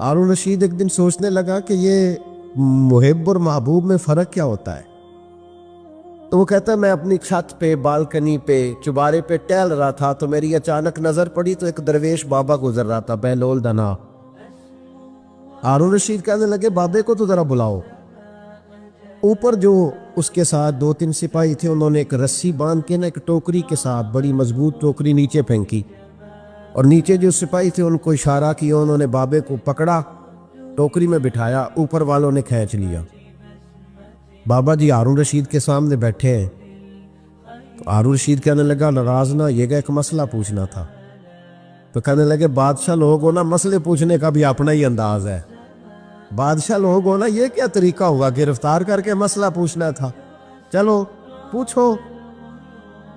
ہارون رشید ایک دن سوچنے لگا کہ یہ محب اور محبوب میں فرق کیا ہوتا ہے. تو وہ کہتا ہے میں اپنی چھت پہ بالکنی پہ چوبارے پہ ٹہل رہا تھا تو میری اچانک نظر پڑی تو ایک درویش بابا گزر رہا تھا بہلول دنا. ہارون رشید کہنے لگے بابے کو تو ذرا بلاؤ. اوپر جو اس کے ساتھ 2-3 سپاہی تھے انہوں نے ایک رسی باندھ کے نا ایک ٹوکری کے ساتھ بڑی مضبوط ٹوکری نیچے پھینکی اور نیچے جو سپاہی تھے ان کو اشارہ کیا. انہوں نے بابے کو پکڑا ٹوکری میں بٹھایا اوپر والوں نے کھینچ لیا. بابا جی ہارون رشید کے سامنے بیٹھے ہیں. تو ہارون رشید کہنے لگا ناراض نہ یہ گا ایک مسئلہ پوچھنا تھا. تو کہنے لگے بادشاہ لوگ ہو نا مسئلے پوچھنے کا بھی اپنا ہی انداز ہے. بادشاہ لوگ ہو نا یہ کیا طریقہ ہوا گرفتار کر کے مسئلہ پوچھنا تھا. چلو پوچھو.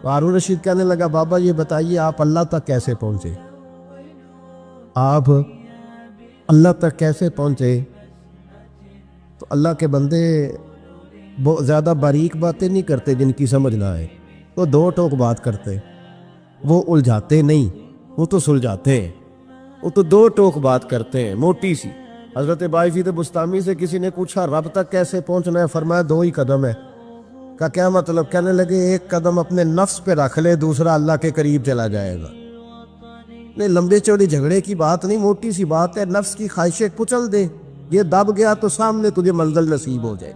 ہارون رشید کہنے لگا بابا یہ بتائیے آپ اللہ تک کیسے پہنچے؟ آپ اللہ تک کیسے پہنچے؟ تو اللہ کے بندے بہت زیادہ باریک باتیں نہیں کرتے جن کی سمجھ نہ آئے. وہ 2 ٹوک بات کرتے. وہ الجھاتے نہیں وہ تو سلجھاتے ہیں. وہ تو 2 ٹوک بات کرتے ہیں موٹی سی. حضرت بائزید بستامی سے کسی نے پوچھا رب تک کیسے پہنچنا ہے؟ فرمایا 2 ہی قدم ہے. کا کیا مطلب؟ کہنے لگے ایک قدم اپنے نفس پہ رکھ لے دوسرا اللہ کے قریب چلا جائے گا. نہیں لمبے چوڑی جھگڑے کی بات نہیں موٹی سی بات ہے. نفس کی خواہشیں کچل دے یہ دب گیا تو سامنے تجھے منزل نصیب ہو جائے.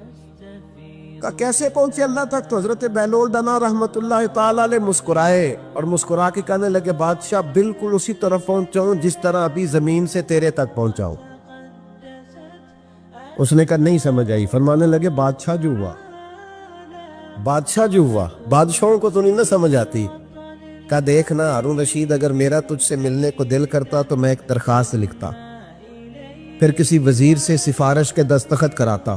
کا کیسے پہنچے اللہ تک؟ تو حضرت بہلول دنا رحمت اللہ تعالی علیہ مسکرائے اور مسکرا کے کہنے لگے بادشاہ بالکل اسی طرف پہنچاؤں جس طرح ابھی زمین سے تیرے تک پہنچاؤں. اس نے کہا نہیں سمجھ آئی. فرمانے لگے بادشاہ جو ہوا بادشاہوں کو تو نہیں نہ سمجھ آتی. کہا دیکھنا ہارون رشید اگر میرا تجھ سے ملنے کو دل کرتا تو میں ایک درخواست لکھتا پھر کسی وزیر سے سفارش کے دستخط کراتا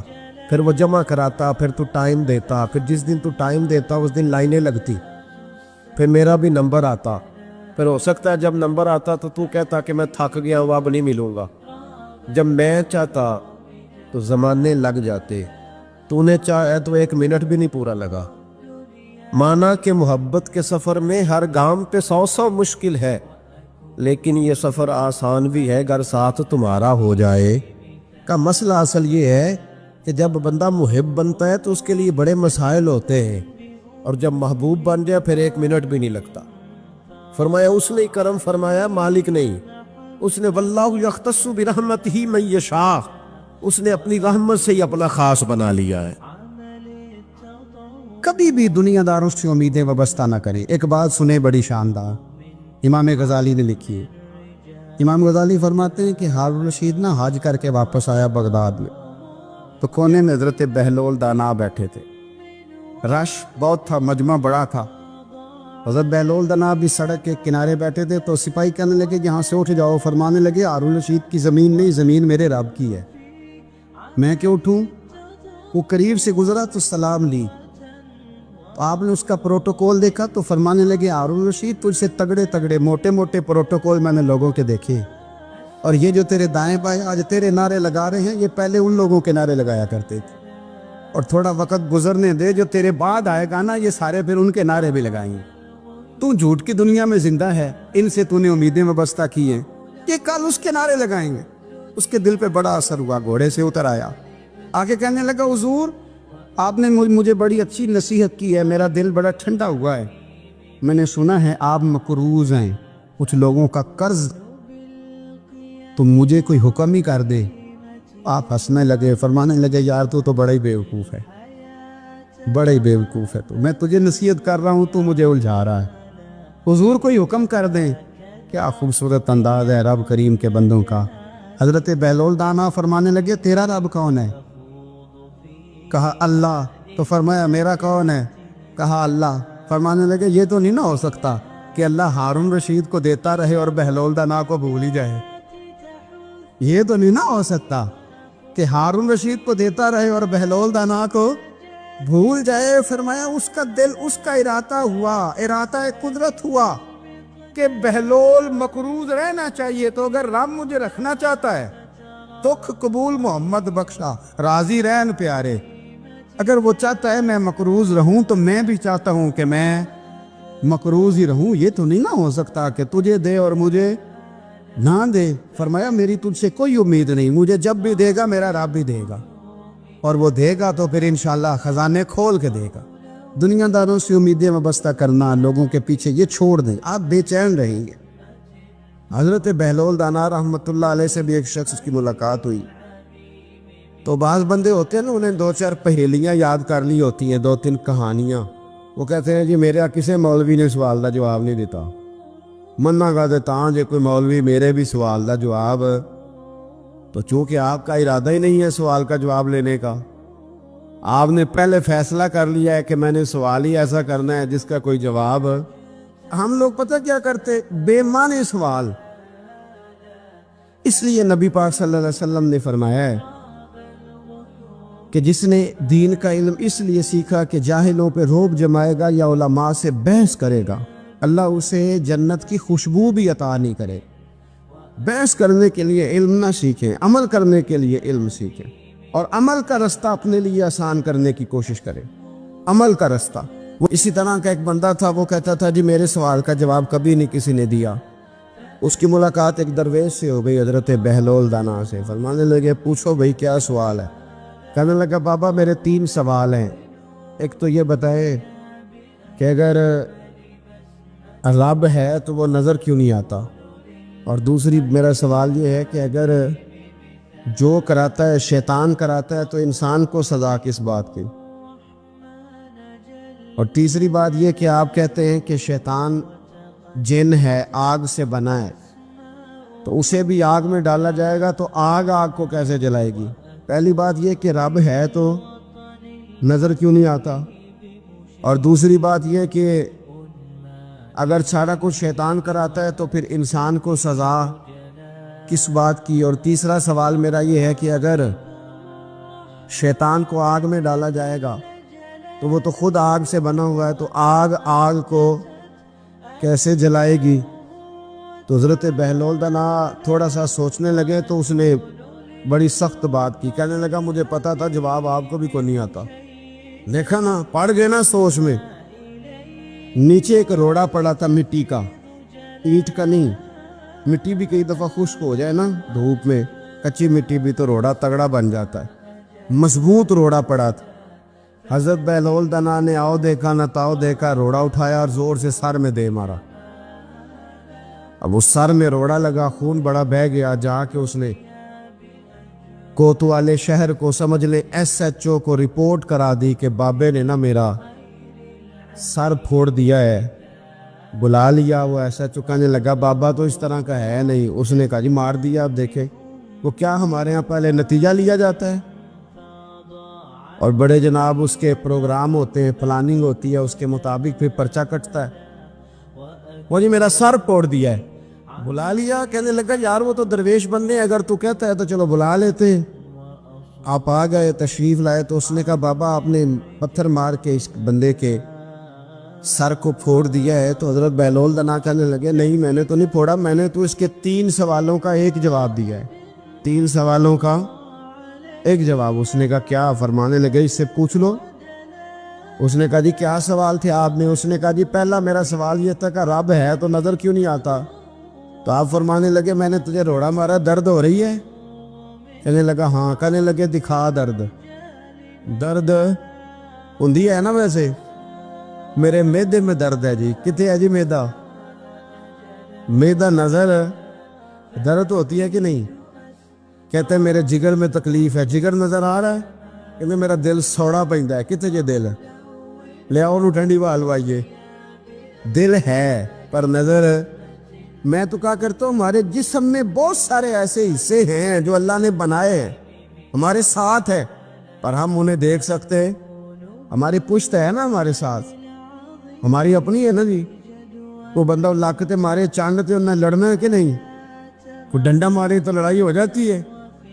پھر وہ جمع کراتا پھر تو ٹائم دیتا پھر جس دن تو ٹائم دیتا اس دن لائنیں لگتی پھر میرا بھی نمبر آتا پھر ہو سکتا ہے جب نمبر آتا تو کہتا کہ میں تھک گیا ہوں اب نہیں ملوں گا. جب میں چاہتا تو زمانے لگ جاتے. تو نے چاہے تو 1 منٹ بھی نہیں پورا لگا. مانا کہ محبت کے سفر میں ہر گام پہ 100 مشکل ہے لیکن یہ سفر آسان بھی ہے اگر ساتھ تمہارا ہو جائے. کا مسئلہ اصل یہ ہے کہ جب بندہ محب بنتا ہے تو اس کے لیے بڑے مسائل ہوتے ہیں اور جب محبوب بن جائے پھر 1 منٹ بھی نہیں لگتا. فرمایا اس نے کرم فرمایا مالک نہیں. اس نے واللہ یختص برحمتہ من یشاء. اس نے اپنی رحمت سے ہی اپنا خاص بنا لیا ہے. کبھی بھی دنیا داروں سے امیدیں وابستہ نہ کریں. ایک بات سنیں بڑی شاندار امام غزالی نے لکھی ہے. امام غزالی فرماتے ہیں کہ ہارون رشید نہ حج کر کے واپس آیا بغداد میں تو کونے میں حضرت بہلول دانا بیٹھے تھے. رش بہت تھا مجمع بڑا تھا. حضرت بہلول دانا بھی سڑک کے کنارے بیٹھے تھے تو سپاہی کہنے لگے یہاں سے اٹھ جاؤ. فرمانے لگے ہارون رشید کی زمین نہیں زمین میرے رب کی ہے میں کیوں اٹھوں؟ وہ قریب سے گزرا تو سلام لی. آپ نے اس کا پروٹوکول دیکھا تو فرمانے لگے ہارون رشید تجھ سے تگڑے موٹے پروٹوکول میں نے لوگوں کے دیکھے اور یہ جو تیرے دائیں بائیں آج تیرے نعرے لگا رہے ہیں یہ پہلے ان لوگوں کے نعرے لگایا کرتے تھے اور تھوڑا وقت گزرنے دے جو تیرے بعد آئے گا نا یہ سارے پھر ان کے نعرے بھی لگائیں گے. تو جھوٹ کی دنیا میں زندہ ہے ان سے تو نے امیدیں وابستہ کی ہیں کہ کل اس کے نعرے لگائیں گے. اس کے دل پہ بڑا اثر ہوا گھوڑے سے اتر آیا آگے کہنے لگا حضور آپ نے مجھے بڑی اچھی نصیحت کی ہے میرا دل بڑا ٹھنڈا ہوا ہے. میں نے سنا ہے آپ مقروض ہیں کچھ لوگوں کا قرض تو مجھے کوئی حکم ہی کر دے. آپ ہنسنے لگے فرمانے لگے یار تو بڑا ہی بیوقوف ہے تو میں تجھے نصیحت کر رہا ہوں تو مجھے الجھا رہا ہے. حضور کوئی حکم کر دیں. کیا خوبصورت انداز ہے رب کریم کے بندوں کا. حضرت بہلول دانا فرمانے لگے تیرا رب کون ہے؟ کہا اللہ. تو فرمایا میرا کون ہے؟ کہا اللہ. فرمانے لگے یہ تو نہیں نہ ہو سکتا کہ اللہ ہارون رشید کو دیتا رہے اور بہلول دانا کو بھول ہی جائے. یہ تو نہیں نہ ہو سکتا کہ ہارون رشید کو دیتا رہے اور بہلول دانا کو بھول جائے. فرمایا اس کا دل اس کا ارادہ قدرت ہوا کہ بہلول مقروض رہنا چاہیے تو اگر رب مجھے رکھنا چاہتا ہے دکھ قبول محمد بخشا راضی رہن پیارے. اگر وہ چاہتا ہے میں مقروض رہوں تو میں بھی چاہتا ہوں کہ میں مقروض ہی رہوں. یہ تو نہیں نہ ہو سکتا کہ تجھے دے اور مجھے نہ دے. فرمایا میری تجھ سے کوئی امید نہیں, مجھے جب بھی دے گا میرا رب بھی دے گا, اور وہ دے گا تو پھر انشاءاللہ خزانے کھول کے دے گا. دنیا داروں سے امیدیں وابستہ کرنا, لوگوں کے پیچھے, یہ چھوڑ دیں, آپ بے چین رہیں گے. حضرت بہلول دانا رحمۃ اللہ علیہ سے بھی ایک شخص کی ملاقات ہوئی. تو بعض بندے ہوتے ہیں نا, انہیں 2-4 پہیلیاں یاد کر لی ہوتی ہیں, 2-3 کہانیاں. وہ کہتے ہیں جی میرا کسی مولوی نے سوال دا جواب نہیں دیتا, منا گا دیتا ہوں جی کوئی مولوی میرے بھی سوال دا جواب. تو چونکہ آپ کا ارادہ ہی نہیں ہے سوال کا جواب لینے کا, آپ نے پہلے فیصلہ کر لیا ہے کہ میں نے سوال ہی ایسا کرنا ہے جس کا کوئی جواب. ہم لوگ پتہ کیا کرتے, بے معنی سوال. اس لیے نبی پاک صلی اللہ علیہ وسلم نے فرمایا ہے کہ جس نے دین کا علم اس لیے سیکھا کہ جاہلوں پہ روب جمائے گا یا علماء سے بحث کرے گا, اللہ اسے جنت کی خوشبو بھی عطا نہیں کرے. بحث کرنے کے لیے علم نہ سیکھیں, عمل کرنے کے لیے علم سیکھیں, اور عمل کا رستہ اپنے لیے آسان کرنے کی کوشش کریں. عمل کا رستہ. وہ اسی طرح کا ایک بندہ تھا, وہ کہتا تھا جی میرے سوال کا جواب کبھی نہیں کسی نے دیا. اس کی ملاقات ایک درویش سے ہو گئی, حضرت بہلول دانا سے. فرمانے لگے پوچھو بھئی کیا سوال ہے؟ کہنے لگا بابا میرے 3 سوال ہیں. ایک تو یہ بتائے کہ اگر رب ہے تو وہ نظر کیوں نہیں آتا, اور دوسری میرا سوال یہ ہے کہ اگر جو کراتا ہے شیطان کراتا ہے تو انسان کو سزا کس بات کی, اور تیسری بات یہ کہ آپ کہتے ہیں کہ شیطان جن ہے, آگ سے بنا ہے, تو اسے بھی آگ میں ڈالا جائے گا تو آگ کو کیسے جلائے گی؟ پہلی بات یہ کہ رب ہے تو نظر کیوں نہیں آتا, اور دوسری بات یہ کہ اگر سارا کچھ شیطان کراتا ہے تو پھر انسان کو سزا کس بات کی؟ اور تیسرا سوال میرا یہ ہے کہ اگر شیطان کو آگ میں ڈالا جائے گا تو وہ تو خود آگ سے بنا ہوا ہے, تو آگ کو کیسے جلائے گی؟ تو حضرت بہلول دانا تھوڑا سا سوچنے لگے, تو اس نے بڑی سخت بات کی. کہنے لگا مجھے پتا تھا جواب آپ کو بھی کوئی نہیں آتا. دیکھا نا, پڑ گئے نا سوچ میں. نیچے ایک روڑا پڑا تھا مٹی کا, اینٹ کا نہیں. مٹی بھی کئی دفعہ خشک ہو جائے نا دھوپ میں, کچی مٹی بھی تو روڑا تگڑا بن جاتا ہے. مضبوط روڑا پڑا تھا. حضرت بہلول دانا نے آؤ دیکھا نہ تاؤ دیکھا, روڑا اٹھایا اور زور سے سر میں دے مارا. اب اس سر میں روڑا لگا, خون بڑا بہہ گیا. جا کے اس نے کوتوالے شہر کو, سمجھ لے SHO کو رپورٹ کرا دی کہ بابے نے نا میرا سر پھوڑ دیا ہے. بلا لیا. وہ SHO کہنے لگا بابا تو اس طرح کا ہے نہیں. اس نے کہا جی مار دیا. اب دیکھیں وہ کیا ہمارے ہاں پہلے نتیجہ لیا جاتا ہے, اور بڑے جناب اس کے پروگرام ہوتے ہیں, پلاننگ ہوتی ہے, اس کے مطابق پھر پرچہ کٹتا ہے. وہ جی میرا سر پھوڑ دیا ہے. بلا لیا. کہنے لگا یار وہ تو درویش بندے ہیں, اگر تو کہتا ہے تو چلو بلا لیتے. آپ آ گئے, تشریف لائے. تو اس نے کہا بابا آپ نے پتھر مار کے اس بندے کے سر کو پھوڑ دیا ہے. تو حضرت بہلول دانا کہنے لگے نہیں میں نے تو نہیں پھوڑا, میں نے تو اس کے 3 سوالوں کا ایک جواب دیا ہے. 3 سوالوں کا ایک جواب. اس نے کہا کیا؟ فرمانے لگے اس سے پوچھ لو. اس نے کہا جی کیا سوال تھے آپ نے؟ اس نے کہا جی پہلا میرا سوال یہ تھا کہ رب ہے تو نظر کیوں نہیں آتا؟ تو آپ فرمانے لگے میں نے تجھے روڑا مارا, درد ہو رہی ہے؟ کہنے لگا ہاں. کہنے لگے دکھا درد. درد ہوندی ہے نا ویسے, میرے میدے میں درد ہے جی. کتے ہے جی میدا؟ میدا نظر درد ہوتی ہے کہ نہیں؟ کہتے ہیں میرے جگر میں تکلیف ہے. جگر نظر آ رہا ہے؟ کہتے میرا دل سوڑا پیندا ہے. کتے جے دل لے آؤ نو ٹھنڈی وال وائیے. دل ہے پر نظر. میں تو کہا کرتا ہوں ہمارے جسم میں بہت سارے ایسے حصے ہیں جو اللہ نے بنائے ہیں, ہمارے ساتھ ہے, پر ہم انہیں دیکھ سکتے ہیں. ہماری پشت ہے نا ہمارے ساتھ, ہماری اپنی ہے نا جی. وہ بندہ لاکتے مارے چاندتے انہیں لڑنا ہے کہ نہیں؟ کوئی ڈنڈا مارے تو لڑائی ہو جاتی ہے,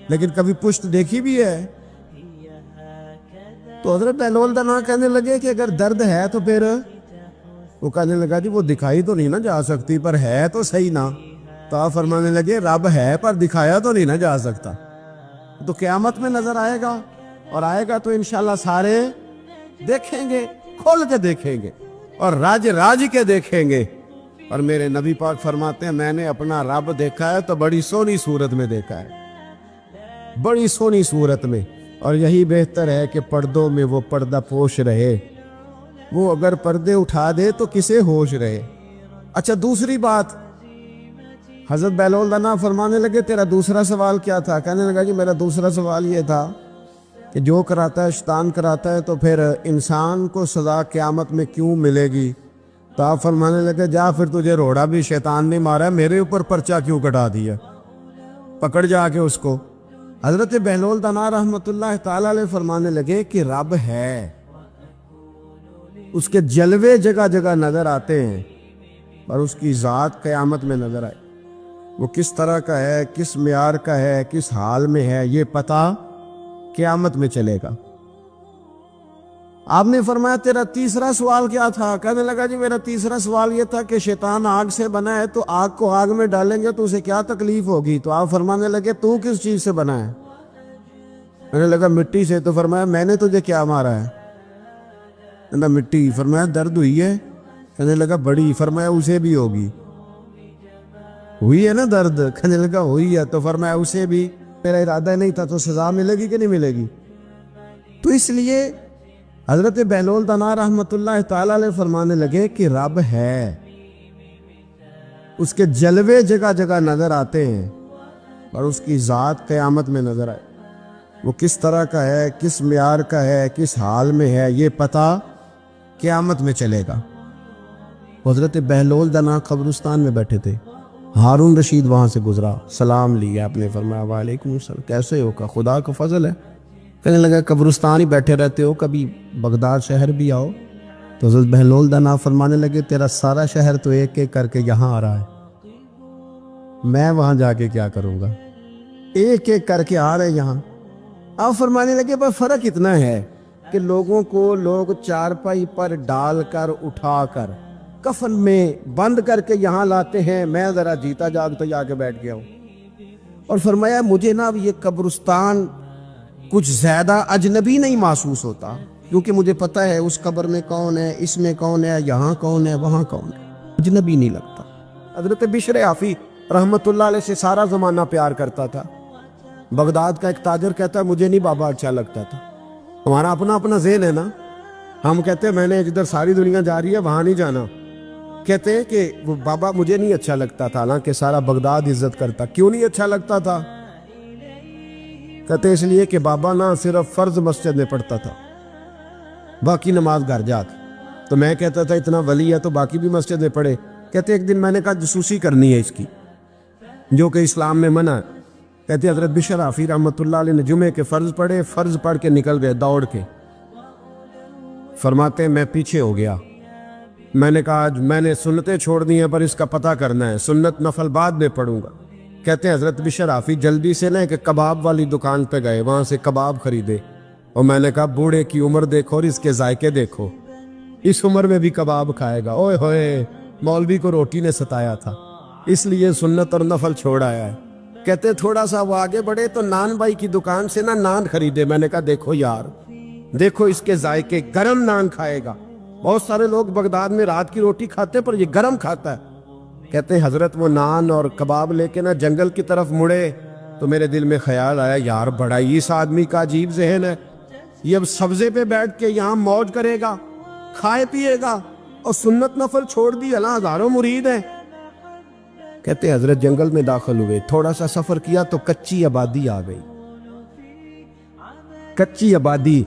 لیکن کبھی پشت دیکھی بھی ہے. تو حضرت بہلول دانا کہنے لگے کہ اگر درد ہے تو پھر, وہ کہنے لگا جی وہ دکھائی تو نہیں نہ جا سکتی پر ہے تو صحیح نا. تو آپ فرمانے لگے رب ہے پر دکھایا تو نہیں نہ جا سکتا. تو قیامت میں نظر آئے گا, اور آئے گا تو انشاءاللہ سارے دیکھیں گے, کھول کے دیکھیں گے, اور راج کے دیکھیں گے, اور میرے نبی پاک فرماتے ہیں میں نے اپنا رب دیکھا ہے تو بڑی سونی صورت میں دیکھا ہے، بڑی سونی صورت میں، اور یہی بہتر ہے کہ پردوں میں وہ پردہ پوش رہے، وہ اگر پردے اٹھا دے تو کسے ہوش رہے۔ اچھا دوسری بات، حضرت بہلول دانا فرمانے لگے تیرا دوسرا سوال کیا تھا؟ کہنے لگا جی میرا دوسرا سوال یہ تھا کہ جو کراتا ہے شیطان کراتا ہے تو پھر انسان کو سزا قیامت میں کیوں ملے گی؟ تو آپ فرمانے لگے جا پھر تجھے روڑا بھی شیطان نے مارا ہے، میرے اوپر پرچہ کیوں کٹا دیا، پکڑ جا کے اس کو۔ حضرت بہلول دانا رحمۃ اللہ تعالی علیہ فرمانے لگے کہ رب ہے، اس کے جلوے جگہ جگہ نظر آتے ہیں، اور اس کی ذات قیامت میں نظر آئے، وہ کس طرح کا ہے، کس معیار کا ہے، کس حال میں ہے، یہ پتہ قیامت میں چلے گا۔ آپ نے فرمایا تیرا تیسرا سوال کیا تھا؟ کہنے لگا جی میرا تیسرا سوال یہ تھا کہ شیطان آگ سے بنا ہے تو آگ کو آگ میں ڈالیں گے تو اسے کیا تکلیف ہوگی؟ تو آپ فرمانے لگے تو کس چیز سے بنا ہے؟ میں نے لگا مٹی سے۔ تو فرمایا میں نے تجھے کیا مارا ہے؟ کہنا مٹی۔ فرمایا درد ہوئی ہے؟ کہنے لگا بڑی۔ فرمایا اسے بھی ہوگی، ہوئی ہے نا درد؟ کہنے لگا ہوئی ہے۔ تو فرمایا اسے بھی، میرا ارادہ نہیں تھا، تو سزا ملے گی کہ نہیں ملے گی؟ تو اس لیے حضرت بہلول دانا رحمۃ اللہ تعالی علیہ فرمانے لگے کہ رب ہے، اس کے جلوے جگہ جگہ نظر آتے ہیں، اور اس کی ذات قیامت میں نظر آئے، وہ کس طرح کا ہے، کس معیار کا ہے، کس حال میں ہے، یہ پتہ قیامت میں چلے گا۔ حضرت بہلول دانا قبرستان میں بیٹھے تھے، ہارون رشید وہاں سے گزرا، سلام لیا، آپ نے فرمایا وعلیکم السلام، کیسے ہو؟ کا خدا کا فضل ہے۔ کہنے لگا قبرستان ہی بیٹھے رہتے ہو، کبھی بغداد شہر بھی آؤ۔ تو حضرت بہلول دانا فرمانے لگے تیرا سارا شہر تو ایک ایک کر کے یہاں آ رہا ہے، میں وہاں جا کے کیا کروں گا؟ ایک ایک کر کے آ رہے یہاں۔ آپ فرمانے لگے پر فرق اتنا ہے کہ لوگوں کو لوگ چارپائی پر ڈال کر اٹھا کر کفن میں بند کر کے یہاں لاتے ہیں، میں ذرا جیتا جاگتا جا کے بیٹھ گیا ہوں۔ اور فرمایا مجھے نا یہ قبرستان کچھ زیادہ اجنبی نہیں محسوس ہوتا، کیونکہ مجھے پتہ ہے اس قبر میں کون ہے، اس میں کون ہے، یہاں کون ہے، وہاں کون ہے، اجنبی نہیں لگتا۔ حضرت بشر عافی رحمۃ اللہ علیہ سے سارا زمانہ پیار کرتا تھا۔ بغداد کا ایک تاجر کہتا ہے مجھے نہیں بابا اچھا لگتا تھا۔ ہمارا اپنا اپنا ذہن ہے نا، ہم کہتے ہیں میں نے جدھر ساری دنیا جا رہی ہے وہاں نہیں جانا، کہتے ہیں کہ وہ بابا مجھے نہیں اچھا لگتا تھا، حالانکہ سارا بغداد عزت کرتا۔ کیوں نہیں اچھا لگتا تھا؟ کہتے اس لیے کہ بابا نہ صرف فرض مسجد میں پڑھتا تھا، باقی نماز گھر جا کے۔ تو میں کہتا تھا اتنا ولی ہے تو باقی بھی مسجد میں پڑھے۔ کہتے ایک دن میں نے کہا جاسوسی کرنی ہے اس کی، جو کہ اسلام میں منع ہے۔ کہتے حضرت بشر عافی رحمۃ اللہ علیہ نے جمعے کے فرض پڑھے، فرض پڑھ کے نکل گئے دوڑ کے۔ فرماتے ہیں میں پیچھے ہو گیا، میں نے کہا آج میں نے سنتیں چھوڑ دی ہیں پر اس کا پتہ کرنا ہے، سنت نفل بعد میں پڑھوں گا۔ کہتے ہیں حضرت بشر عافی جلدی سے نا کہ کباب والی دکان پہ گئے، وہاں سے کباب خریدے، اور میں نے کہا بوڑھے کی عمر دیکھو اور اس کے ذائقے دیکھو، اس عمر میں بھی کباب کھائے گا۔ اوئے ہوئے، مولوی کو روٹی نے ستایا تھا، اس لیے سنت اور نفل چھوڑ آیا ہے۔ کہتے تھوڑا سا وہ آگے بڑھے تو نان بھائی کی دکان سے نا نان خریدے، میں نے کہا دیکھو یار، دیکھو اس کے ذائقے، گرم نان کھائے گا۔ بہت سارے لوگ بغداد میں رات کی روٹی کھاتے پر یہ گرم کھاتا ہے۔ کہتے ہیں حضرت وہ نان اور کباب لے کے نا جنگل کی طرف مڑے تو میرے دل میں خیال آیا یار بڑا ہی اس آدمی کا عجیب ذہن ہے، یہ اب سبزے پہ بیٹھ کے یہاں موج کرے گا، کھائے پیے گا، اور سنت نفل چھوڑ دی، اللہ ہزاروں مرید ہیں۔ کہتے ہیں حضرت جنگل میں داخل ہوئے، تھوڑا سا سفر کیا تو کچی آبادی آ گئی، کچی آبادی،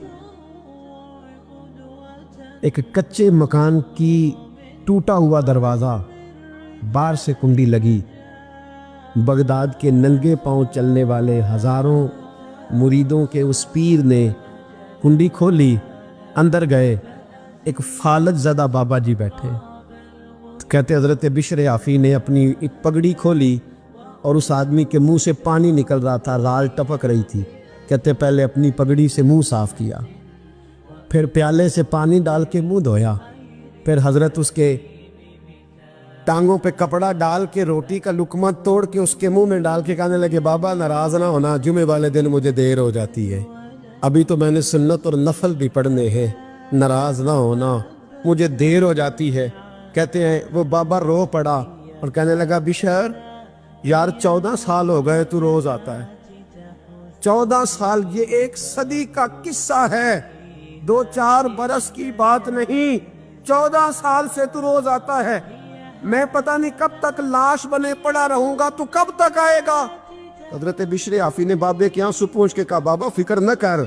ایک کچے مکان کی ٹوٹا ہوا دروازہ، باہر سے کنڈی لگی۔ بغداد کے ننگے پاؤں چلنے والے ہزاروں مریدوں کے اس پیر نے کنڈی کھولی، اندر گئے، ایک فالج زدہ بابا جی بیٹھے۔ کہتے حضرت بشر عافی نے اپنی پگڑی کھولی اور اس آدمی کے منہ سے پانی نکل رہا تھا، رال ٹپک رہی تھی۔ کہتے پہلے اپنی پگڑی سے منہ صاف کیا، پھر پیالے سے پانی ڈال کے منہ دھویا، پھر حضرت اس کے ٹانگوں پہ کپڑا ڈال کے روٹی کا لقمہ توڑ کے اس کے منہ میں ڈال کے کہنے لگے بابا ناراض نہ ہونا، جمعے والے دن مجھے دیر ہو جاتی ہے، ابھی تو میں نے سنت اور نفل بھی پڑھنے ہیں، ناراض نہ ہونا، مجھے دیر ہو جاتی ہے۔ کہتے ہیں وہ بابا رو پڑا اور کہنے لگا بشر یار 14 سال ہو گئے تو روز آتا ہے. 14 سال یہ ایک صدی کا قصہ ہے, 2-4 برس کی بات نہیں. 14 سال سے تو روز آتا ہے. میں پتہ نہیں کب تک لاش بنے پڑا رہوں گا, تو کب تک آئے گا؟ حضرت بشر آفی نے بابے کے آنسو پوچھ کے کہا بابا فکر نہ کر,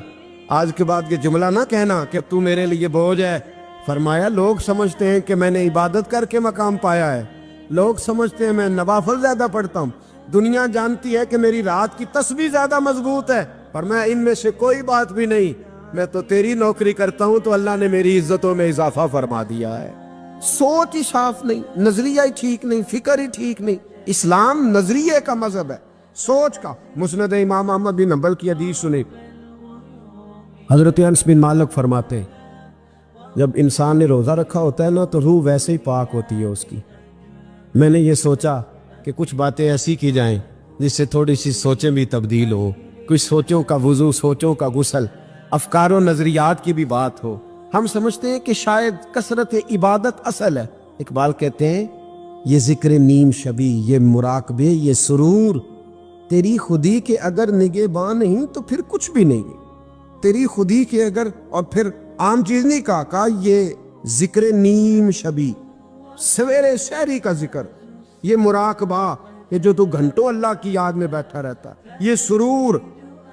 آج کے بعد یہ جملہ نہ کہنا کہ تو میرے لیے بوجھ ہے. فرمایا لوگ سمجھتے ہیں کہ میں نے عبادت کر کے مقام پایا ہے, لوگ سمجھتے ہیں میں نوافل زیادہ پڑھتا ہوں, دنیا جانتی ہے کہ میری رات کی تسبیح زیادہ مضبوط ہے, پر میں ان میں سے کوئی بات بھی نہیں. میں تو تیری نوکری کرتا ہوں تو اللہ نے میری عزتوں میں اضافہ فرما دیا ہے. سوچ ہی صاف نہیں, نظریہ ہی ٹھیک نہیں, فکر ہی ٹھیک نہیں. اسلام نظریے کا مذہب ہے, سوچ کا. مسند امام احمد بن حنبل کی حدیث سنی, حضرت انس بن مالک فرماتے ہیں جب انسان نے روزہ رکھا ہوتا ہے نا تو روح ویسے ہی پاک ہوتی ہے اس کی. میں نے یہ سوچا کہ کچھ باتیں ایسی کی جائیں جس سے تھوڑی سی سوچیں بھی تبدیل ہو, کچھ سوچوں کا وضو, سوچوں کا غسل, افکار و نظریات کی بھی بات ہو. ہم سمجھتے ہیں کہ شاید کثرت عبادت اصل ہے. اقبال کہتے ہیں یہ ذکر نیم شبی, یہ مراقبے, یہ سرور, تیری خودی کے اگر نگہباں نہیں تو پھر کچھ بھی نہیں. تیری خودی کے اگر, اور پھر عام چیز نہیں کہا یہ ذکر نیم شبی, سویرے شہری کا ذکر, یہ مراقبہ, یہ جو تو گھنٹوں اللہ کی یاد میں بیٹھا رہتا, یہ سرور.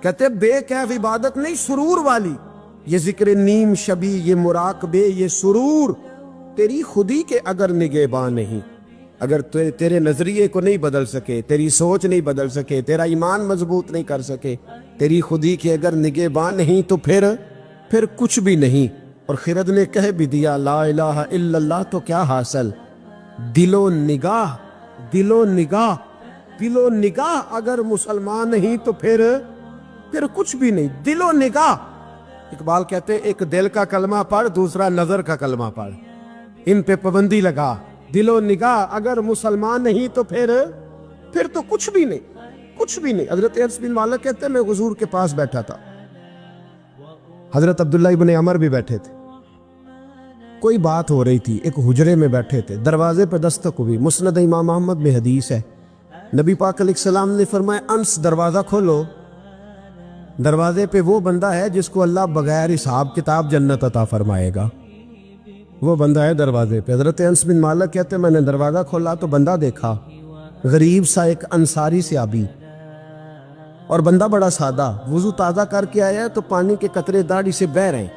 کہتے بے کیف عبادت نہیں, سرور والی. یہ ذکر نیم شبی, یہ مراقبے, یہ سرور, تیری خودی کے اگر نگہباں نہیں, اگر تیرے نظریے کو نہیں بدل سکے, تیری سوچ نہیں بدل سکے, تیرا ایمان مضبوط نہیں کر سکے, تیری خودی کے اگر نگہباں نہیں تو پھر کچھ بھی نہیں. اور خرد نے کہہ بھی دیا لا الہ الا اللہ تو کیا حاصل, دل و نگاہ, دل و نگاہ, دل و نگاہ اگر مسلمان نہیں تو پھر کچھ بھی نہیں. دل و نگاہ. اقبال کہتے ہیں ایک دل کا کلمہ پڑھ, دوسرا نظر کا کلمہ پڑھ, ان پہ پابندی لگا. دل و نگاہ اگر مسلمان نہیں تو پھر تو کچھ بھی نہیں, کچھ بھی نہیں. حضرت انس بن مالک کہتے ہیں میں حضور کے پاس بیٹھا تھا, حضرت عبداللہ ابن عمر بھی بیٹھے تھے, کوئی بات ہو رہی تھی, ایک حجرے میں بیٹھے تھے, دروازے پہ دستک ہوئی. مسند امام احمد میں حدیث ہے, نبی پاک علیہ السلام نے فرمایا انس دروازہ کھولو, دروازے پہ وہ بندہ ہے جس کو اللہ بغیر حساب کتاب جنت عطا فرمائے گا, وہ بندہ ہے دروازے پہ. حضرت انس بن مالک کہتے ہیں میں نے دروازہ کھولا تو بندہ دیکھا, غریب سا ایک انصاری صحابی, اور بندہ بڑا سادہ, وضو تازہ کر کے آیا ہے تو پانی کے قطرے داڑھی سے بہہ رہے ہیں,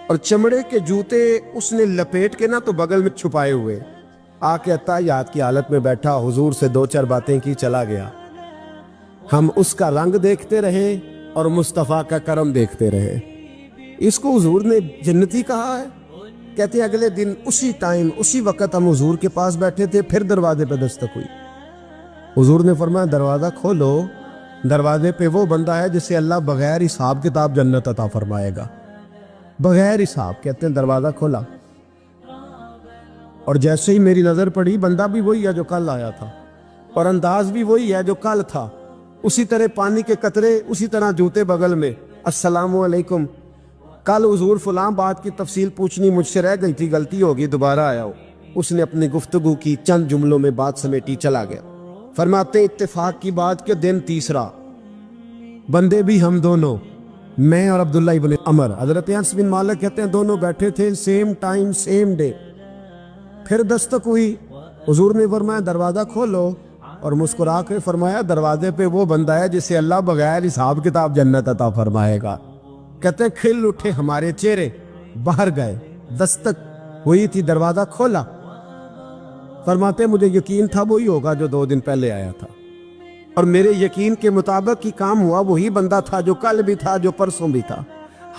اور چمڑے کے جوتے اس نے لپیٹ کے نا تو بغل میں چھپائے ہوئے. آ کے عطیات کی حالت میں بیٹھا, حضور سے 2-4 باتیں کی, چلا گیا. ہم اس کا رنگ دیکھتے رہے اور مصطفیٰ کا کرم دیکھتے رہے. اس کو حضور نے جنتی کہا ہے. کہتے ہیں اگلے دن اسی ٹائم اسی وقت ہم حضور کے پاس بیٹھے تھے, پھر دروازے پہ دستک ہوئی. حضور نے فرمایا دروازہ کھولو, دروازے پہ وہ بندہ ہے جسے اللہ بغیر حساب کتاب جنت عطا فرمائے گا, بغیر حساب. کہتے ہیں دروازہ کھولا, اور جیسے ہی میری نظر پڑی بندہ بھی وہی ہے جو کل آیا تھا, اور انداز بھی وہی ہے جو کل تھا, اسی طرح پانی کے قطرے, اسی طرح جوتے بغل میں. السلام علیکم, کل حضور فلاں بات کی تفصیل پوچھنی مجھ سے رہ گئی تھی, غلطی ہوگی, دوبارہ آیا ہو. اس نے اپنی گفتگو کی, چند جملوں میں بات سمیٹی, چلا گیا. فرماتے اتفاق کی بات کہ دن تیسرا, بندے بھی ہم دونوں, میں اور عبداللہ ابن عمر. حضرت انس بن مالک کہتے ہیں دونوں بیٹھے تھے, سیم ٹائم سیم ڈے. پھر دستک ہوئی, حضور نے فرمایا دروازہ کھولو, اور مسکرا کے فرمایا دروازے پہ وہ بندہ ہے جسے اللہ بغیر حساب کتاب جنت عطا فرمائے گا. کہتے ہیں کھل اٹھے ہمارے چہرے, باہر گئے, دستک ہوئی تھی, دروازہ کھولا. فرماتے مجھے یقین تھا وہی ہوگا جو 2 دن پہلے آیا تھا, اور میرے یقین کے مطابق ہی کام ہوا, وہی بندہ تھا جو کل بھی تھا, جو پرسوں بھی تھا,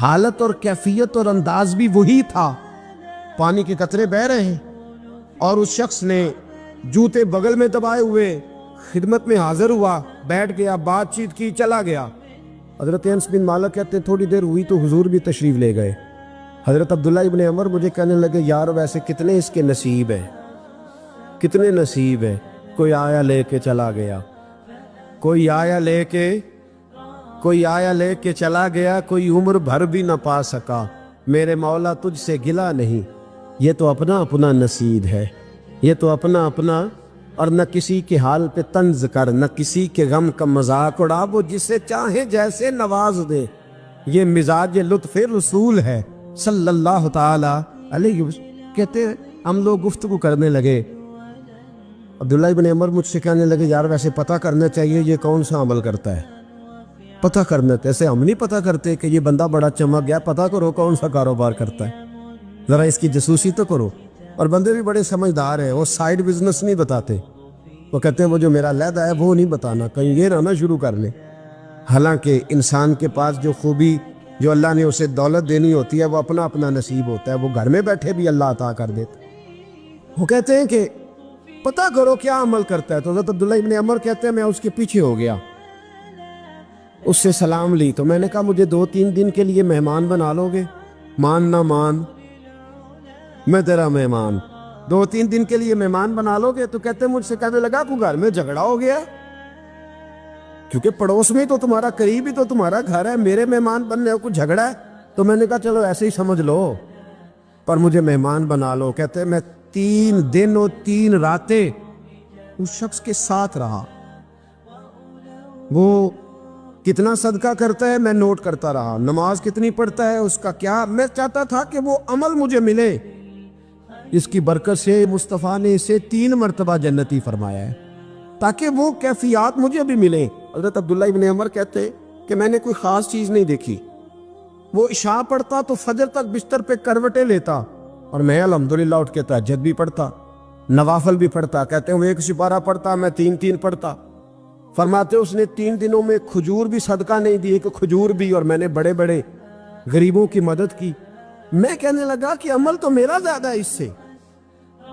حالت اور کیفیت اور انداز بھی وہی تھا. پانی کے قطرے بہہ رہے ہیں, اور اس شخص نے جوتے بغل میں دبائے ہوئے خدمت میں حاضر ہوا, بیٹھ گیا, بات چیت کی, چلا گیا. حضرت انس بن مالک کہتے ہیں تھوڑی دیر ہوئی تو حضور بھی تشریف لے گئے. حضرت عبداللہ ابن عمر مجھے کہنے لگے یار ویسے کتنے اس کے نصیب ہیں, کتنے نصیب ہیں. کوئی آیا لے کے چلا گیا, کوئی آیا لے کے چلا گیا, کوئی عمر بھر بھی نہ پا سکا. میرے مولا تجھ سے گلا نہیں, یہ تو اپنا اپنا نصیب ہے، یہ تو اپنا اپنا، اور نہ کسی کے حال پہ طنز کر، نہ کسی کے غم کا مذاق اڑا، وہ جسے چاہے جیسے نواز دے، یہ مزاج لطف رسول ہے صلی اللہ تعالی علیہ وسلم۔ کہتے ہیں ہم لوگ گفتگو کرنے لگے، عبداللہ ابن عمر مجھ سے کہنے لگے یار ویسے پتہ کرنا چاہیے یہ کون سا عمل کرتا ہے، پتہ کرنا، ایسے ہم نہیں پتہ کرتے کہ یہ بندہ بڑا چمک گیا، پتہ کرو کون سا کاروبار کرتا ہے، ذرا اس کی جاسوسی تو کرو۔ اور بندے بھی بڑے سمجھدار ہیں، وہ سائیڈ بزنس نہیں بتاتے، وہ کہتے ہیں وہ جو میرا علیحدہ ہے وہ نہیں بتانا، کہیں یہ نہ شروع کر لے۔ حالانکہ انسان کے پاس جو خوبی، جو اللہ نے اسے دولت دینی ہوتی ہے، وہ اپنا اپنا نصیب ہوتا ہے، وہ گھر میں بیٹھے بھی اللہ عطا کر دیتا۔ وہ کہتے ہیں کہ پتہ کرو کیا عمل کرتا ہے، تو حضرت عبداللہ ابن عمر کہتے ہیں میں اس کے پیچھے ہو گیا، اس سے سلام لی، تو میں نے کہا مجھے 2-3 دن کے لیے مہمان بنا لو گے؟ مان نہ مان، میں تیرا مہمان، 2-3 دن کے لیے مہمان بنا لو گے؟ تو کہتے ہیں مجھ سے کہنے لگا کو گھر میں جھگڑا ہو گیا، کیونکہ پڑوس میں تو تمہارا، قریب ہی تو تمہارا گھر ہے، میرے مہمان بننے کو جھگڑا ہے؟ تو میں نے کہا چلو ایسے ہی سمجھ لو، پر مجھے مہمان بنا لو۔ کہتے ہیں میں 3 دن اور 3 راتیں اس شخص کے ساتھ رہا، وہ کتنا صدقہ کرتا ہے میں نوٹ کرتا رہا، نماز کتنی پڑھتا ہے اس کا کیا، میں چاہتا تھا کہ وہ عمل مجھے ملے، اس کی برکت سے مصطفیٰ نے اسے 3 مرتبہ جنتی فرمایا ہے تاکہ وہ کیفیات مجھے بھی ملیں۔ حضرت عبداللہ ابن عمر کہتے کہ میں نے کوئی خاص چیز نہیں دیکھی، وہ عشاء پڑھتا تو فجر تک بستر پہ کروٹیں لیتا، اور میں الحمدللہ اٹھ کے تہجد بھی پڑھتا، نوافل بھی پڑھتا۔ کہتے ہیں وہ 1 سپارہ پڑھتا، میں 3 پڑھتا۔ فرماتے اس نے 3 دنوں میں کھجور بھی صدقہ نہیں دی، کہ کھجور بھی، اور میں نے بڑے بڑے غریبوں کی مدد کی۔ میں کہنے لگا کہ عمل تو میرا زیادہ ہے اس سے،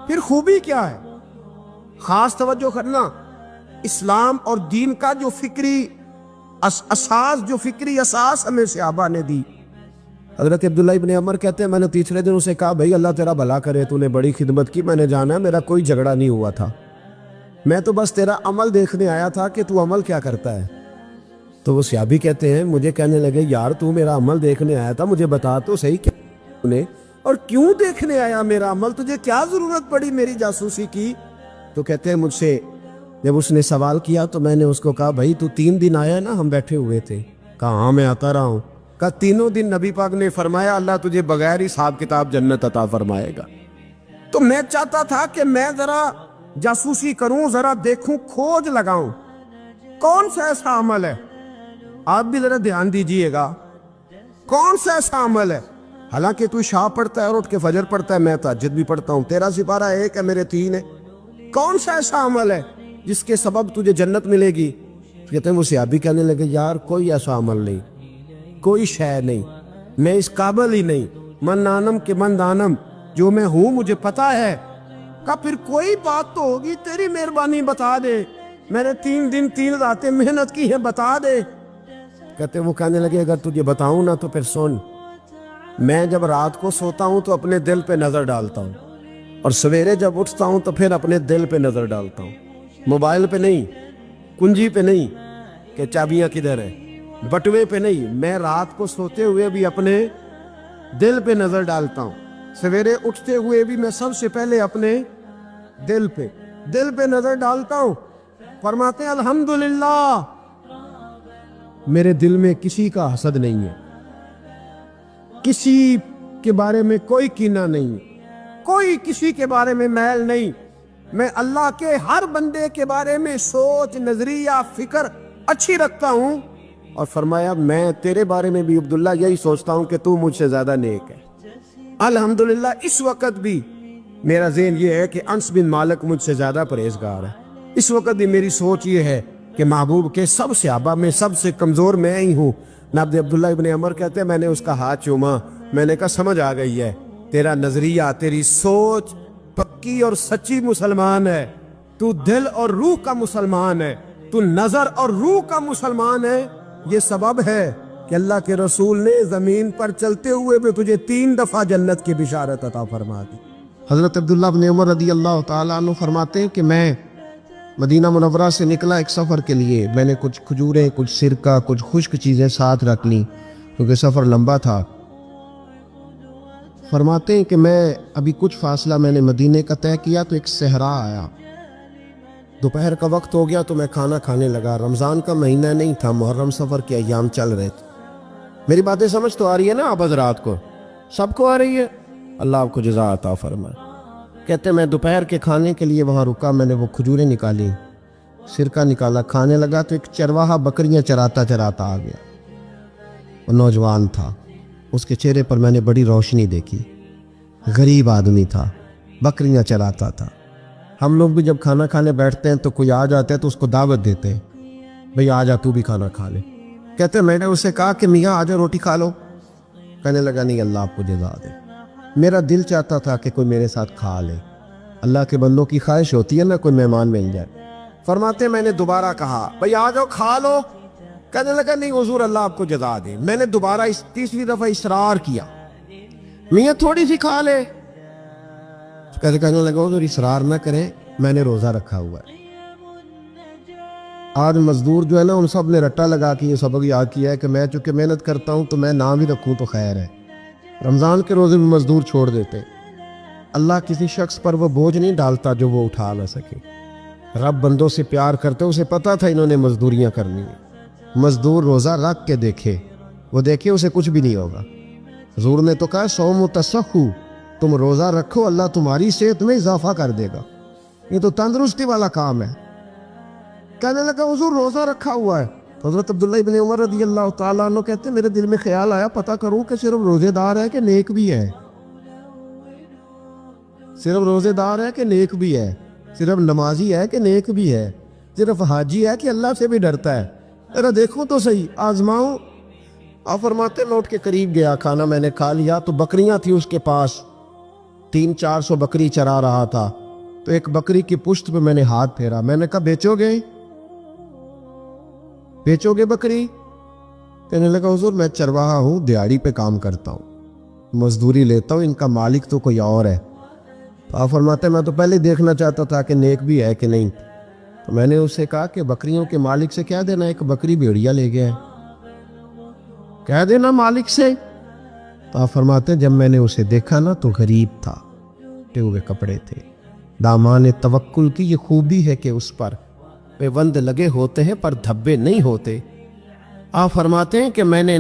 پھر خوبی کیا ہے؟ خاص توجہ کرنا، اسلام اور دین کا جو فکری اساس ہمیں صحابہ نے دی۔ حضرت عبداللہ ابن عمر کہتے ہیں میں نے 3 دن اسے کہا بھائی اللہ تیرا بھلا کرے، تو نے بڑی خدمت کی، میں نے جانا ہے میرا کوئی جھگڑا نہیں ہوا تھا، میں تو بس تیرا عمل دیکھنے آیا تھا کہ تو عمل کیا کرتا ہے۔ تو وہ صحابی کہتے ہیں مجھے کہنے لگے یار تو میرا عمل دیکھنے آیا تھا، مجھے بتا تو صحیح کیا نے، اور کیوں دیکھنے آیا میرا عمل، تجھے کیا ضرورت پڑی میری جاسوسی کی؟ تو کہتے ہیں مجھ سے جب اس نے سوال کیا تو میں نے اس کو کہا بھائی تو 3 دن آیا نا، ہم بیٹھے ہوئے تھے؟ کہا ہاں میں آتا رہا ہوں۔ کہا 3 دن نبی پاک نے فرمایا اللہ تجھے بغیر حساب کتاب جنت عطا فرمائے گا۔ تو میں چاہتا تھا کہ میں ذرا جاسوسی کروں، ذرا دیکھوں، کھوج لگاؤں کون سا ایسا عمل ہے، آپ بھی ذرا دھیان دیجئے گا، کون سا ایسا عمل ہے؟ حالانکہ تو عشاء پڑھتا ہے اور اٹھ کے فجر پڑھتا ہے، میں تہجد بھی پڑھتا ہوں، تیرا سپارہ 1 ہے میرے 3 ہے، کون سا ایسا عمل ہے جس کے سبب تجھے جنت ملے گی؟ کہتے ہیں وہ صحابی کہنے لگے یار کوئی ایسا عمل نہیں، کوئی شے نہیں، میں اس قابل ہی نہیں، من نانم کے من دانم، جو میں ہوں مجھے پتا ہے۔ کہا پھر کوئی بات تو ہوگی، تیری مہربانی بتا دے، میں نے 3 دن 3 راتیں محنت کی ہے، بتا دے۔ کہتے ہیں وہ کہنے لگے اگر تجھے بتاؤں نا تو پھر سن، میں جب رات کو سوتا ہوں تو اپنے دل پہ نظر ڈالتا ہوں، اور سویرے جب اٹھتا ہوں تو پھر اپنے دل پہ نظر ڈالتا ہوں، موبائل پہ نہیں، کنجی پہ نہیں کہ چابیاں کدھر ہے، بٹوے پہ نہیں، میں رات کو سوتے ہوئے بھی اپنے دل پہ نظر ڈالتا ہوں، سویرے اٹھتے ہوئے بھی میں سب سے پہلے اپنے دل پہ نظر ڈالتا ہوں۔ فرماتے ہیں الحمدللہ میرے دل میں کسی کا حسد نہیں ہے، کسی کے بارے میں کوئی کینہ نہیں، کوئی کسی کے بارے میں میل نہیں، میں اللہ کے ہر بندے کے بارے میں سوچ، نظریہ، فکر اچھی رکھتا ہوں۔ اور فرمایا میں تیرے بارے میں بھی عبداللہ یہی سوچتا ہوں کہ تو مجھ سے زیادہ نیک ہے۔ الحمدللہ اس وقت بھی میرا ذہن یہ ہے کہ انس بن مالک مجھ سے زیادہ پرہیزگار ہے، اس وقت بھی میری سوچ یہ ہے کہ محبوب کے سب صحابہ میں سب سے کمزور میں ہی ہوں۔ نابد عبداللہ ابن عمر کہتے ہیں میں نے اس کا ہاتھ چوما، میں نے کہا سمجھ آ گئی ہے، تیرا نظریہ، تیری سوچ پکی اور سچی مسلمان ہے، تو دل اور روح کا مسلمان ہے، تو نظر اور روح کا مسلمان ہے۔ یہ سبب ہے کہ اللہ کے رسول نے زمین پر چلتے ہوئے بھی تجھے 3 دفعہ جنت کی بشارت عطا فرما دی۔ حضرت عبداللہ بن عمر رضی اللہ تعالیٰ عنہ فرماتے ہیں کہ میں مدینہ منورہ سے نکلا ایک سفر کے لیے، میں نے کچھ کھجوریں، کچھ سرکہ، کچھ خشک چیزیں ساتھ رکھ لیں کیونکہ سفر لمبا تھا۔ فرماتے ہیں کہ میں ابھی کچھ فاصلہ میں نے مدینے کا طے کیا تو ایک صحرا آیا، دوپہر کا وقت ہو گیا تو میں کھانا کھانے لگا۔ رمضان کا مہینہ نہیں تھا، محرم سفر کے ایام چل رہے تھے۔ میری باتیں سمجھ تو آ رہی ہے نا آپ حضرات کو؟ سب کو آ رہی ہے؟ اللہ آپ کو جزا عطا فرمائے۔ کہتے میں دوپہر کے کھانے کے لیے وہاں رکا، میں نے وہ کھجوریں نکالی، سرکہ نکالا، کھانے لگا تو ایک چرواہا بکریاں چراتا چراتا آ گیا۔ وہ نوجوان تھا، اس کے چہرے پر میں نے بڑی روشنی دیکھی، غریب آدمی تھا، بکریاں چراتا تھا۔ ہم لوگ بھی جب کھانا کھانے بیٹھتے ہیں تو کوئی آ جاتا ہے تو اس کو دعوت دیتے ہیں، بھئی آ جا تو بھی کھانا کھا لے۔ کہتے میں نے اسے کہا کہ میاں آ جا روٹی کھا لو۔ کہنے لگا نہیں، اللہ آپ کو جزا دے، میرا دل چاہتا تھا کہ کوئی میرے ساتھ کھا لے۔ اللہ کے بندوں کی خواہش ہوتی ہے نا کوئی مہمان مل جائے۔ فرماتے میں نے دوبارہ کہا بھئی آ جاؤ کھا لو۔ کہنے لگا نہیں حضور اللہ آپ کو جزا دے۔ میں نے دوبارہ تیسری دفعہ اصرار کیا، میاں تھوڑی سی کھا لے۔ کہنے لگا حضور اصرار نہ کریں، میں نے روزہ رکھا ہوا ہے۔ آج مزدور جو ہے نا ان سب نے رٹا لگا کے یہ سبق یاد کیا ہے کہ میں چونکہ محنت کرتا ہوں تو میں نہ بھی رکھوں تو خیر ہے۔ رمضان کے روزے بھی مزدور چھوڑ دیتے۔ اللہ کسی شخص پر وہ بوجھ نہیں ڈالتا جو وہ اٹھا نہ سکے۔ رب بندوں سے پیار کرتے، اسے پتا تھا انہوں نے مزدوریاں کرنی ہیں۔ مزدور روزہ رکھ کے دیکھے، وہ دیکھے اسے کچھ بھی نہیں ہوگا۔ حضور نے تو کہا صوم تصحو، تم روزہ رکھو اللہ تمہاری صحت میں اضافہ کر دے گا، یہ تو تندرستی والا کام ہے۔ کہنے لگا حضور روزہ رکھا ہوا ہے۔ حضرت عبداللہ ابن عمر رضی اللہ تعالیٰ عنہ کہتے ہیں میرے دل میں خیال آیا پتہ کروں کہ صرف روزے دار ہے کہ نیک بھی ہے، صرف روزے دار ہے کہ نیک بھی ہے، صرف نمازی ہے کہ نیک بھی ہے، صرف حاجی ہے کہ اللہ سے بھی ڈرتا ہے، ذرا دیکھوں تو صحیح، آزماؤں۔ آپ فرماتے میں اٹھ کے قریب گیا، کھانا میں نے کھا لیا تو بکریاں تھی اس کے پاس، 300-400 بکری چرا رہا تھا۔ تو ایک بکری کی پشت پہ میں نے ہاتھ پھیرا، میں نے کہا بیچو گے؟ بیچو گے بکری؟ کہنے لگا حضور میں چرواہا ہوں، دیہڑی پہ کام کرتا ہوں، مزدوری لیتا ہوں، ان کا مالک تو کوئی اور ہے۔ تو آپ فرماتے میں تو پہلے دیکھنا چاہتا تھا کہ نیک بھی ہے کہ نہیں۔ تو میں نے اسے کہا کہ بکریوں کے مالک سے کہہ دینا ایک بکری بھیڑیا لے گیا ہے، کہہ دینا مالک سے۔ تو آپ فرماتے جب میں نے اسے دیکھا نا تو غریب تھا، ٹے ہوئے کپڑے تھے۔ دامان توکل کی یہ خوبی ہے کہ اس پر پیوند لگے ہوتے ہیں پر دھبے نہیں ہوتے۔ آپ فرماتے ہیں کہ میں نے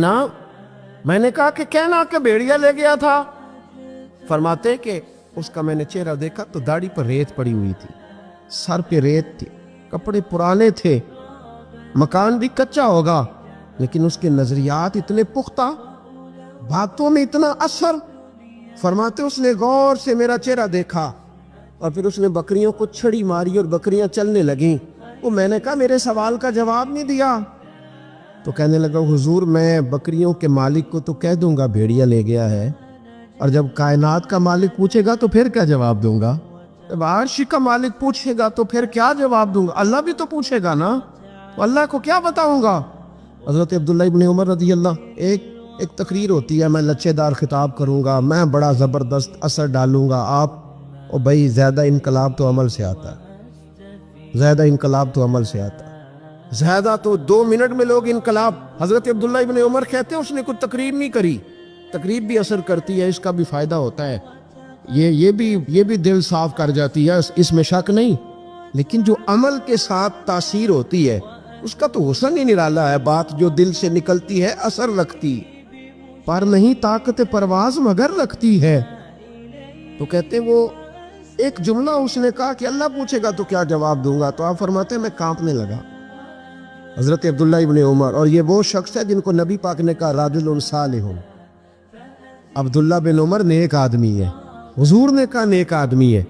کہا کہ کہنا کہ بھیڑیا لے گیا تھا۔ فرماتے ہیں کہ اس کا میں نے چہرہ دیکھا تو داڑھی پر ریت پڑی ہوئی تھی، سر پہ ریت تھی، کپڑے پرانے تھے، مکان بھی کچا ہوگا، لیکن اس کے نظریات اتنے پختہ، باتوں میں اتنا اثر۔ فرماتے اس نے غور سے میرا چہرہ دیکھا اور پھر اس نے بکریوں کو چھڑی ماری اور بکریاں چلنے لگیں۔ وہ میں نے کہا میرے سوال کا جواب نہیں دیا۔ تو کہنے لگا حضور میں بکریوں کے مالک کو تو کہہ دوں گا بھیڑیا لے گیا ہے، اور جب کائنات کا مالک پوچھے گا تو پھر کیا جواب دوں گا؟ جب عرش کا مالک پوچھے گا تو پھر کیا جواب دوں گا؟ اللہ بھی تو پوچھے گا نا، تو اللہ کو کیا بتاؤں گا؟ حضرت عبداللہ ابن عمر رضی اللہ، ایک تقریر ہوتی ہے، میں لچے دار خطاب کروں گا، میں بڑا زبردست اثر ڈالوں گا، آپ او بھائی زیادہ انقلاب تو عمل سے آتا ہے، زیادہ انقلاب تو عمل سے آتا ہے، زیادہ تو 2 منٹ میں لوگ انقلاب۔ حضرت عبداللہ ابن عمر کہتے ہیں اس نے کوئی تقریر نہیں کری، تقریر بھی اثر کرتی ہے، اس کا بھی فائدہ ہوتا ہے، یہ بھی دل صاف کر جاتی ہے، اس میں شک نہیں، لیکن جو عمل کے ساتھ تاثیر ہوتی ہے اس کا تو حسن ہی نرالا ہے۔ بات جو دل سے نکلتی ہے اثر رکھتی، پر نہیں طاقت پرواز مگر رکھتی ہے۔ تو کہتے ہیں وہ ایک جملہ اس نے کہا کہ اللہ پوچھے گا تو کیا جواب دوں گا؟ تو آپ فرماتے ہیں میں کانپنے لگا۔ حضرت عبداللہ ابن عمر، اور یہ وہ شخص ہے جن کو نبی پاک نے کہا راجل صالح، عبداللہ بن عمر نیک آدمی ہے، حضور نے کہا نیک آدمی ہے۔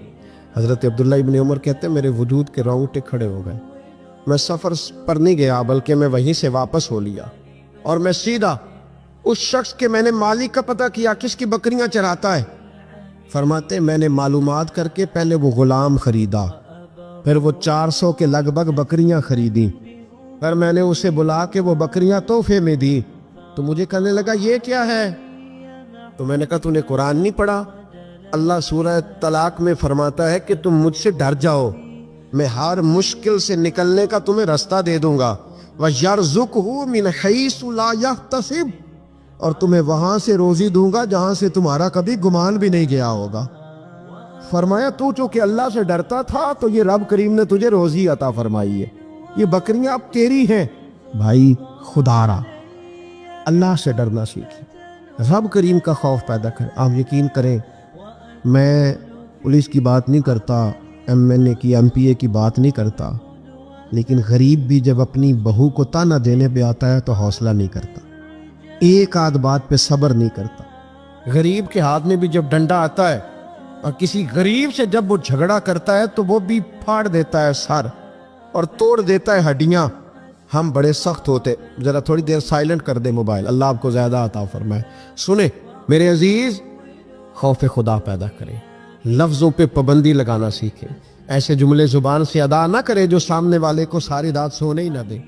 حضرت عبداللہ ابن عمر کہتے ہیں میرے وجود کے رونگٹے کھڑے ہو گئے، میں سفر پر نہیں گیا بلکہ میں وہیں سے واپس ہو لیا اور میں سیدھا اس شخص کے میں نے مالک کا پتہ کیا کس کی بکریاں چراتا ہے۔ فرماتے میں نے معلومات کر کے پہلے وہ غلام خریدا، پھر وہ 400 کے لگ بھگ بکریاں خریدی، پھر میں نے اسے بلا کے وہ بکریاں تحفے میں دی۔ تو مجھے کہنے لگا یہ کیا ہے؟ تو میں نے کہا تو نے قرآن نہیں پڑھا؟ اللہ سورہ طلاق میں فرماتا ہے کہ تم مجھ سے ڈر جاؤ، میں ہر مشکل سے نکلنے کا تمہیں راستہ دے دوں گا، وَيَرْزُقْهُ مِنْ حَيْثُ لَا يَحْتَسِبُ، اور تمہیں وہاں سے روزی دوں گا جہاں سے تمہارا کبھی گمان بھی نہیں گیا ہوگا۔ فرمایا تو چونکہ اللہ سے ڈرتا تھا تو یہ رب کریم نے تجھے روزی عطا فرمائی ہے، یہ بکریاں اب تیری ہیں۔ بھائی خدا را اللہ سے ڈرنا سیکھیں، رب کریم کا خوف پیدا کریں۔ آپ یقین کریں، میں پولیس کی بات نہیں کرتا، ایم این اے کی ایم پی اے کی بات نہیں کرتا، لیکن غریب بھی جب اپنی بہو کو تانا دینے پہ آتا ہے تو حوصلہ نہیں کرتا، ایک آدھ بات پہ صبر نہیں کرتا۔ غریب کے ہاتھ میں بھی جب ڈنڈا آتا ہے اور کسی غریب سے جب وہ جھگڑا کرتا ہے تو وہ بھی پھاڑ دیتا ہے سر اور توڑ دیتا ہے ہڈیاں۔ ہم بڑے سخت ہوتے، ذرا تھوڑی دیر سائلنٹ کر دے موبائل، اللہ آپ کو زیادہ عطا فرمائے۔ سنیں میرے عزیز، خوف خدا پیدا کریں، لفظوں پہ پابندی لگانا سیکھیں، ایسے جملے زبان سے ادا نہ کرے جو سامنے والے کو ساری رات سونے ہی نہ دے۔